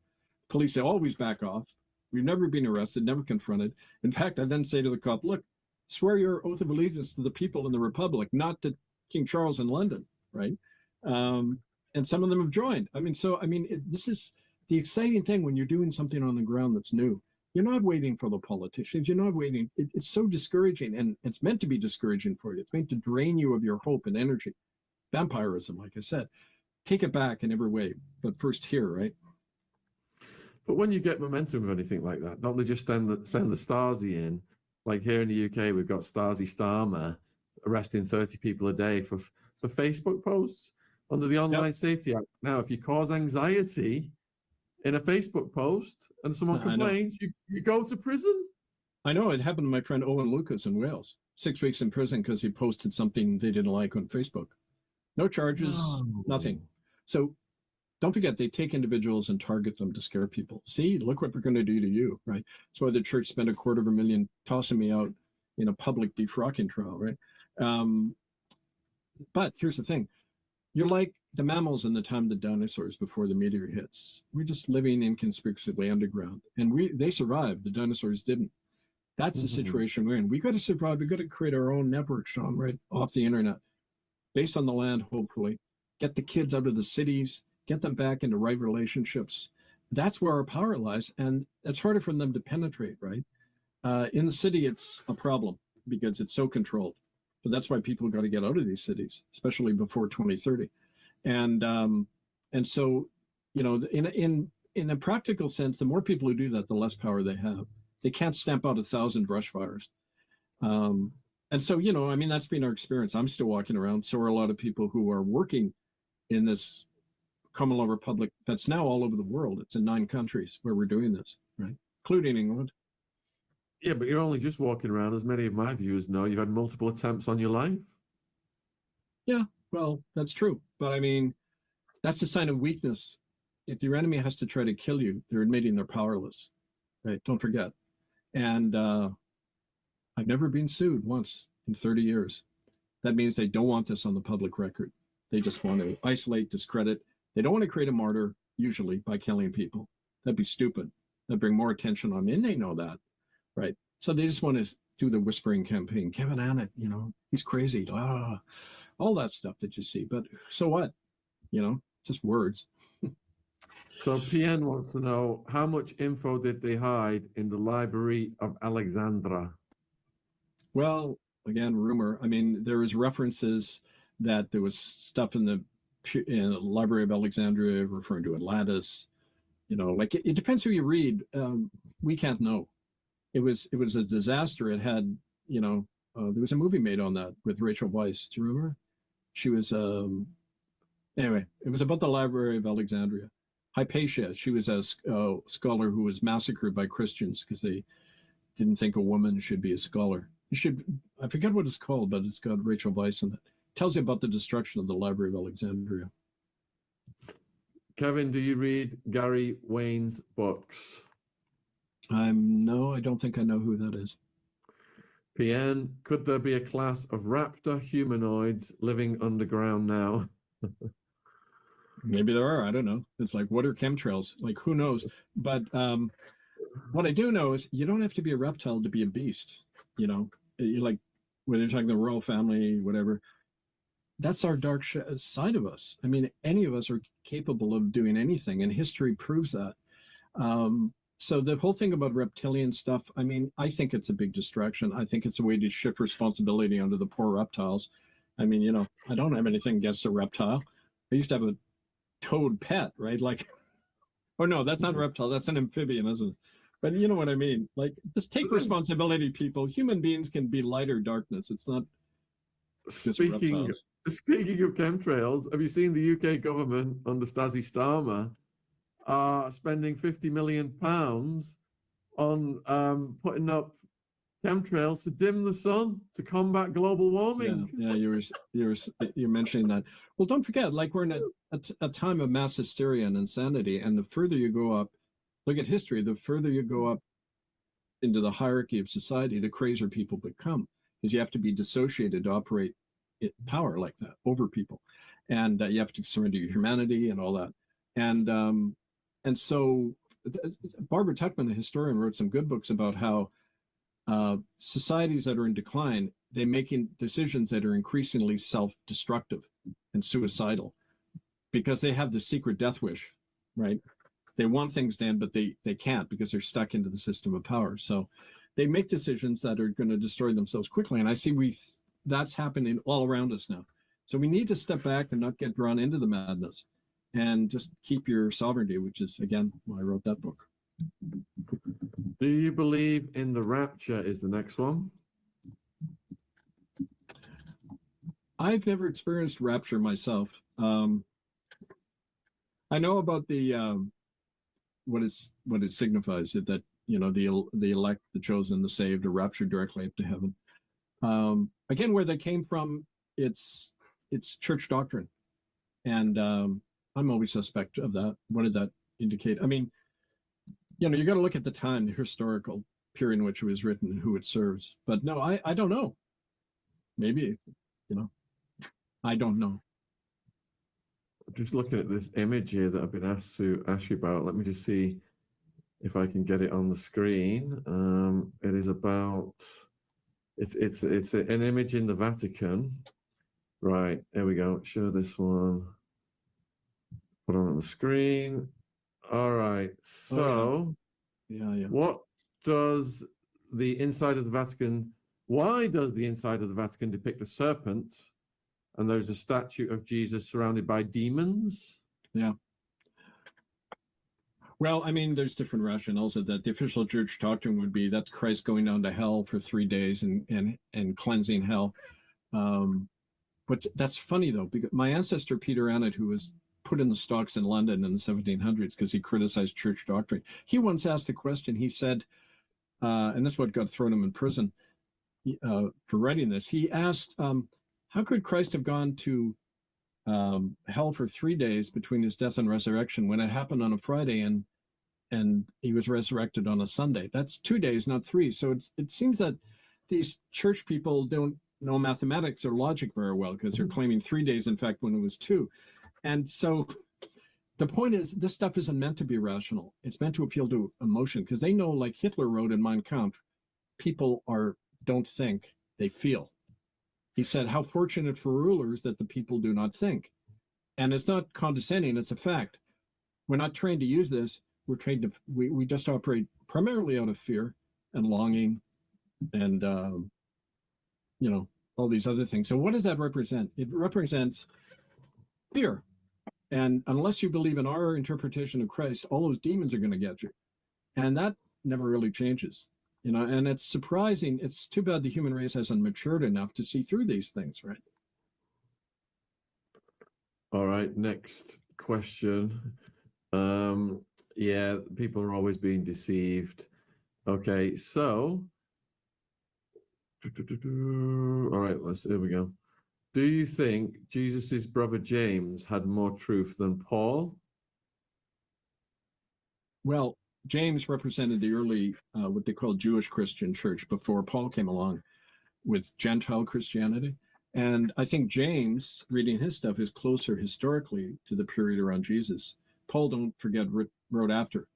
Police, they always back off. We've never been arrested, never confronted. In fact, I then say to the cop, look, swear your oath of allegiance to the people in the Republic, not to King Charles in London, right? And some of them have joined. This is the exciting thing when you're doing something on the ground that's new. You're not waiting for the politicians. You're not waiting. It's so discouraging, and it's meant to be discouraging for you. It's meant to drain you of your hope and energy. Vampirism, like I said. Take it back in every way, but first here, right? But when you get momentum of anything like that, don't they just send the Stasi in? Like here in the UK, we've got Stasi Starmer arresting 30 people a day for Facebook posts under the Online Safety Act. Now, if you cause anxiety in a Facebook post and someone complains, you go to prison. I know. It happened to my friend Owen Lucas in Wales. 6 weeks in prison because he posted something they didn't like on Facebook. No charges, nothing. So don't forget, they take individuals and target them to scare people. See, look what they're going to do to you, right? That's why the church spent $250,000 tossing me out in a public defrocking trial, right? But here's the thing. You're like the mammals in the time of the dinosaurs before the meteor hits. We're just living inconspicuously underground. And they survived. The dinosaurs didn't. That's the situation we're in. We got to survive. We got to create our own network, Shaun, right off the internet, based on the land, hopefully. Get the kids out of the cities, get them back into right relationships. That's where our power lies. And it's harder for them to penetrate, right? In the city, it's a problem because it's so controlled. But that's why people got to get out of these cities, especially before 2030. And so, in a practical sense, the more people who do that, the less power they have. They can't stamp out 1,000 brush fires. And so, that's been our experience. I'm still walking around. So are a lot of people who are working in this common law republic that's now all over the world. It's in 9 countries where we're doing this, right? Including England. Yeah, but you're only just walking around. As many of my viewers know, you've had multiple attempts on your life. Yeah, well, that's true. But that's a sign of weakness. If your enemy has to try to kill you, they're admitting they're powerless, right? Don't forget. And I've never been sued once in 30 years. That means they don't want this on the public record. They just want to isolate, discredit. They don't want to create a martyr, usually, by killing people. That'd be stupid. That'd bring more attention on me, and they know that, right? So they just want to do the whispering campaign. Kevin Annett, he's crazy. All that stuff that you see. But so what? Just words. So PN wants to know, how much info did they hide in the Library of Alexandria? Well, again, rumor. There was references that there was stuff in the Library of Alexandria referring to Atlantis. It depends who you read. We can't know. It was a disaster. It had, there was a movie made on that with Rachel Weisz. Do you remember? She was, anyway, it was about the Library of Alexandria. Hypatia, she was a scholar who was massacred by Christians because they didn't think a woman should be a scholar. I forget what it's called, but it's got Rachel Weisz in it. Tells you about the destruction of the Library of Alexandria. Kevin, do you read Gary Wayne's books? No, I don't think I know who that is. PN, could there be a class of raptor humanoids living underground now? Maybe there are. I don't know. It's like, what are chemtrails? Like, who knows? But what I do know is you don't have to be a reptile to be a beast. Like when you're talking the royal family, whatever. That's our dark side of us. Any of us are capable of doing anything, and history proves that. So the whole thing about reptilian stuff, I think it's a big distraction. I think it's a way to shift responsibility onto the poor reptiles. I don't have anything against a reptile. I used to have a toad pet, right? Like Oh no, that's not a reptile. That's an amphibian, isn't it? But you know what I mean. Like, just take responsibility, people. Human beings can be light or darkness. It's not just Speaking reptiles. speaking of chemtrails, have you seen the UK government under Stasi Starmer are spending £50 million on putting up chemtrails to dim the sun to combat global warming? Yeah, you're mentioning that. Well, don't forget, like, we're in a time of mass hysteria and insanity, and the further you go up, look at history, the further you go up into the hierarchy of society, the crazier people become, because you have to be dissociated to operate power like that over people, and you have to surrender your humanity and all that, and so Barbara Tuchman, a historian, wrote some good books about how societies that are in decline, they're making decisions that are increasingly self-destructive and suicidal because they have the secret death wish, right? They want things to end, but they can't because they're stuck into the system of power. So they make decisions that are going to destroy themselves quickly. And I see that's happening all around us now. So we need to step back and not get drawn into the madness and just keep your sovereignty, which is, again, why I wrote that book. Do you believe in the rapture is the next one? I've never experienced rapture myself. I know about the what it signifies, that the elect, the chosen, the saved are raptured directly up to heaven. Again, where they came from, it's church doctrine, and I'm always suspect of that. What did that indicate? I mean, you got to look at the time, the historical period in which it was written, and who it serves. But no, I don't know. Maybe, I don't know. Just looking at this image here that I've been asked to ask you about. Let me just see if I can get it on the screen. It is about it's an image in the Vatican. Right, there we go. Show this one. Put on the screen. All right. So, yeah. What does the inside of the Vatican? Why does the inside of the Vatican depict a serpent? And there's a statue of Jesus surrounded by demons. Yeah. Well, I mean, there's different rationales of that. The official church doctrine would be that's Christ going down to hell for 3 days and cleansing hell. But that's funny, though, because my ancestor, Peter Annett, who was put in the stocks in London in the 1700s because he criticized church doctrine, he once asked the question, he said, and that's what got thrown him in prison for writing this. He asked, how could Christ have gone to hell for 3 days between his death and resurrection when it happened on a Friday and he was resurrected on a Sunday? That's 2 days, not 3. So it seems that these church people don't know mathematics or logic very well because they're claiming 3 days, in fact, when it was 2. And so the point is, this stuff isn't meant to be rational. It's meant to appeal to emotion because they know, like Hitler wrote in Mein Kampf, people don't think, they feel. He said, how fortunate for rulers that the people do not think. And it's not condescending, it's a fact. We're not trained to use this. We're trained to, we just operate primarily out of fear and longing and, all these other things. So what does that represent? It represents fear. And unless you believe in our interpretation of Christ, all those demons are going to get you. And that never really changes. And it's surprising. It's too bad the human race hasn't matured enough to see through these things, right? All right, next question. Yeah, people are always being deceived. Okay, so all right, here we go. Do you think Jesus's brother James had more truth than Paul? Well, James represented the early, what they call Jewish Christian church before Paul came along with Gentile Christianity. And I think James, reading his stuff, is closer historically to the period around Jesus. Paul, don't forget, wrote after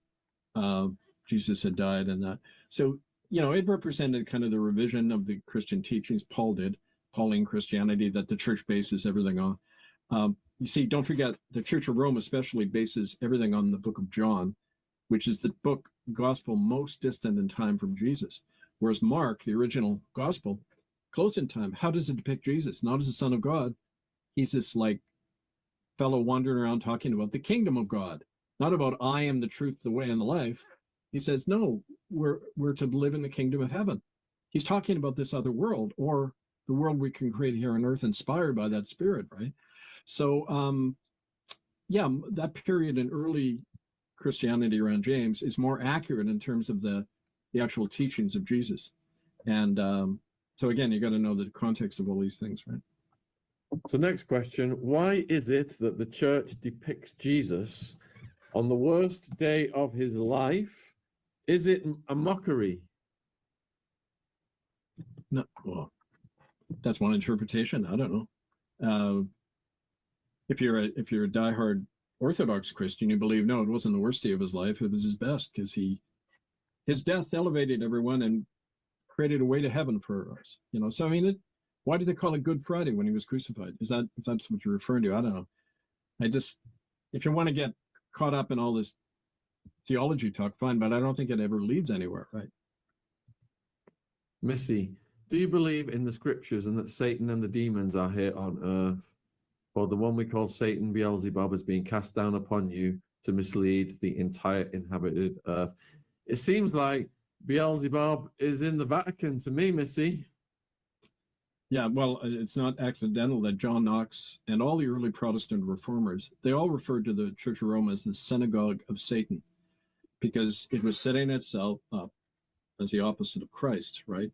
Jesus had died and that. So, it represented kind of the revision of the Christian teachings Paul did, Pauline Christianity, that the church bases everything on. You see, don't forget, the Church of Rome especially bases everything on the book of John, which is the book gospel most distant in time from Jesus. Whereas Mark, the original gospel, close in time. How does it depict Jesus? Not as the Son of God. He's this fellow wandering around talking about the kingdom of God. not about I am the truth, the way, and the life. He says, no, we're to live in the kingdom of heaven. He's talking about this other world, or the world we can create here on earth inspired by that spirit, right? So, yeah, that period in early Christianity around James is more accurate in terms of the actual teachings of Jesus. And so again, you got to know the context of all these things, right? So next question, why is it that the church depicts Jesus on the worst day of his life? Is it a mockery? No, well, that's one interpretation. I don't know. If you're a diehard Orthodox Christian, you believe, no, it wasn't the worst day of his life, it was his best, because his death elevated everyone and created a way to heaven for us. So I mean, why do they call it Good Friday when he was crucified? If that's what you're referring to, I don't know. If you want to get caught up in all this theology talk, fine, but I don't think it ever leads anywhere, right? Missy, do you believe in the scriptures and that Satan and the demons are here on earth? Or the one we call Satan, Beelzebub, is being cast down upon you to mislead the entire inhabited earth? It seems like Beelzebub is in the Vatican to me, Missy. Yeah, well, it's not accidental that John Knox and all the early Protestant reformers, they all referred to the Church of Rome as the synagogue of Satan, because it was setting itself up as the opposite of Christ, right?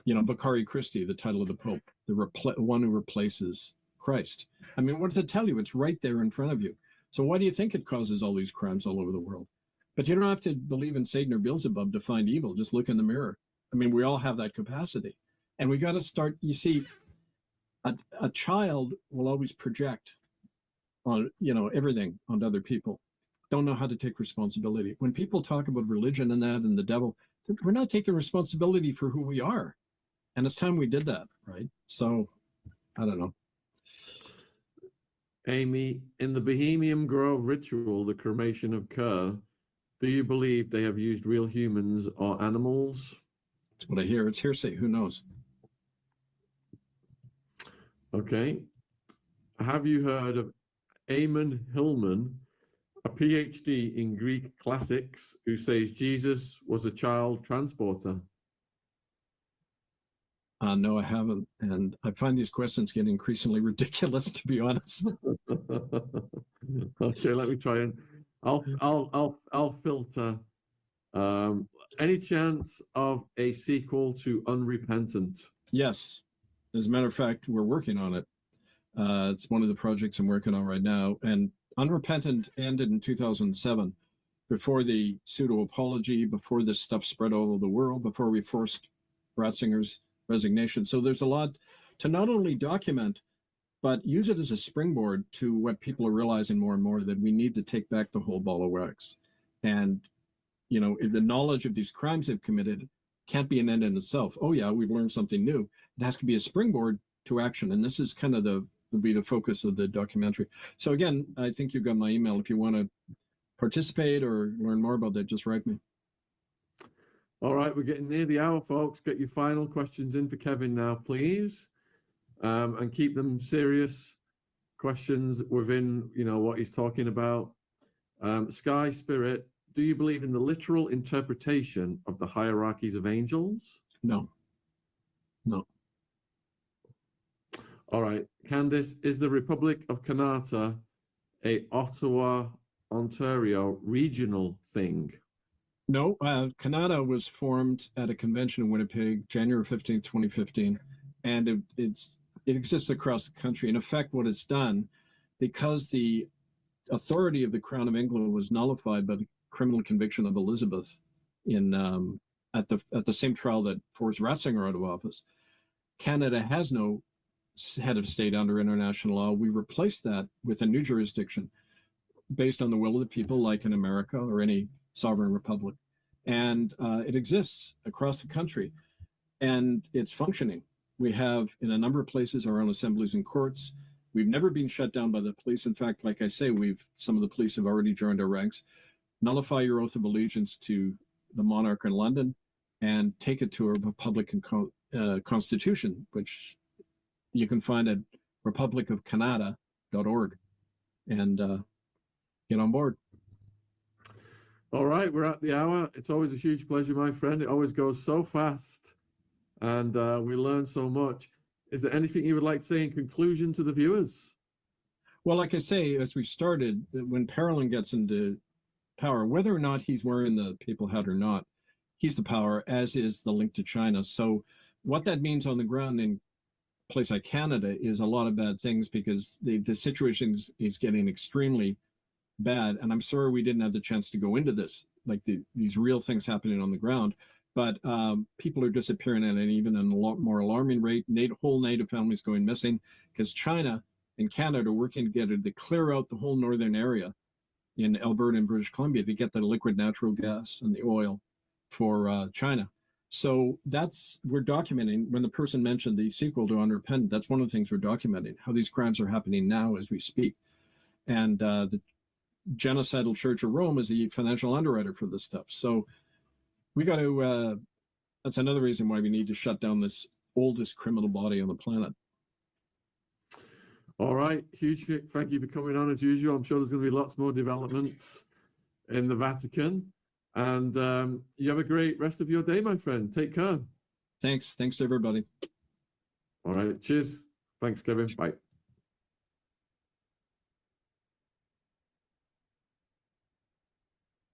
Vicari Christi, the title of the Pope, the one who replaces Christ. I mean, what does it tell you? It's right there in front of you. So why do you think it causes all these crimes all over the world? But you don't have to believe in Satan or Beelzebub to find evil. Just look in the mirror. I mean, we all have that capacity. And we got to start, you see, a child will always project on, everything onto other people. Don't know how to take responsibility. When people talk about religion and that and the devil, we're not taking responsibility for who we are. And it's time we did that, right? So, I don't know. Amy, in the Bohemian Grove ritual, the cremation of Kerr, do you believe they have used real humans or animals? That's what I hear. It's hearsay. Who knows? Okay. Have you heard of Eamon Hillman, a PhD in Greek classics, who says Jesus was a child transporter? No, I haven't. And I find these questions getting increasingly ridiculous, to be honest. Okay, let me try and I'll filter. Any chance of a sequel to Unrepentant? Yes. As a matter of fact, we're working on it. It's one of the projects I'm working on right now. And Unrepentant ended in 2007, before the pseudo-apology, before this stuff spread all over the world, before we forced Ratzinger's resignation. So there's a lot to not only document, but use it as a springboard to what people are realizing more and more, that we need to take back the whole ball of wax. And, if the knowledge of these crimes they've committed can't be an end in itself. Oh yeah, we've learned something new. It has to be a springboard to action. And this is kind of the focus of the documentary. So again, I think you got my email. If you want to participate or learn more about that, just write me. All right, we're getting near the hour, folks. Get your final questions in for Kevin now, please. And keep them serious questions within, what he's talking about. Sky Spirit, do you believe in the literal interpretation of the hierarchies of angels? No. All right. Candice, is the Republic of Canada a Ottawa, Ontario regional thing? No, Canada was formed at a convention in Winnipeg, January 15th, 2015, and it exists across the country. In effect, what it's done, because the authority of the Crown of England was nullified by the criminal conviction of Elizabeth at the same trial that forced Ratzinger out of office, Canada has no head of state under international law. We replaced that with a new jurisdiction based on the will of the people, like in America or any sovereign republic. And it exists across the country, and it's functioning. We have, in a number of places, our own assemblies and courts. We've never been shut down by the police. In fact, like I say, some of the police have already joined our ranks. Nullify your oath of allegiance to the monarch in London and take it to a Republican constitution, which you can find at republicofcanada.org, and get on board. All right, we're at the hour. It's always a huge pleasure, my friend. It always goes so fast, and we learn so much. Is there anything you would like to say in conclusion to the viewers? Well, like I say, as we started, when Parolin gets into power, whether or not he's wearing the papal hat or not, he's the power, as is the link to China. So what that means on the ground in a place like Canada is a lot of bad things, because the situation is getting extremely bad. And I'm sorry we didn't have the chance to go into this, like these real things happening on the ground. But people are disappearing at an even a lot more alarming rate. Whole native families going missing, because China and Canada are working together to clear out the whole northern area in Alberta and British Columbia to get the liquid natural gas and the oil for China. So we're documenting. When the person mentioned the sequel to Unrepentant, that's one of the things we're documenting, how these crimes are happening now as we speak. And the genocidal Church of Rome is a financial underwriter for this stuff. So we got to, that's another reason why we need to shut down this oldest criminal body on the planet. All right, huge thank you for coming on as usual. I'm sure there's going to be lots more developments in the Vatican. And you have a great rest of your day, my friend. Take care. Thanks to everybody. All right, cheers. Thanks, Kevin. Bye.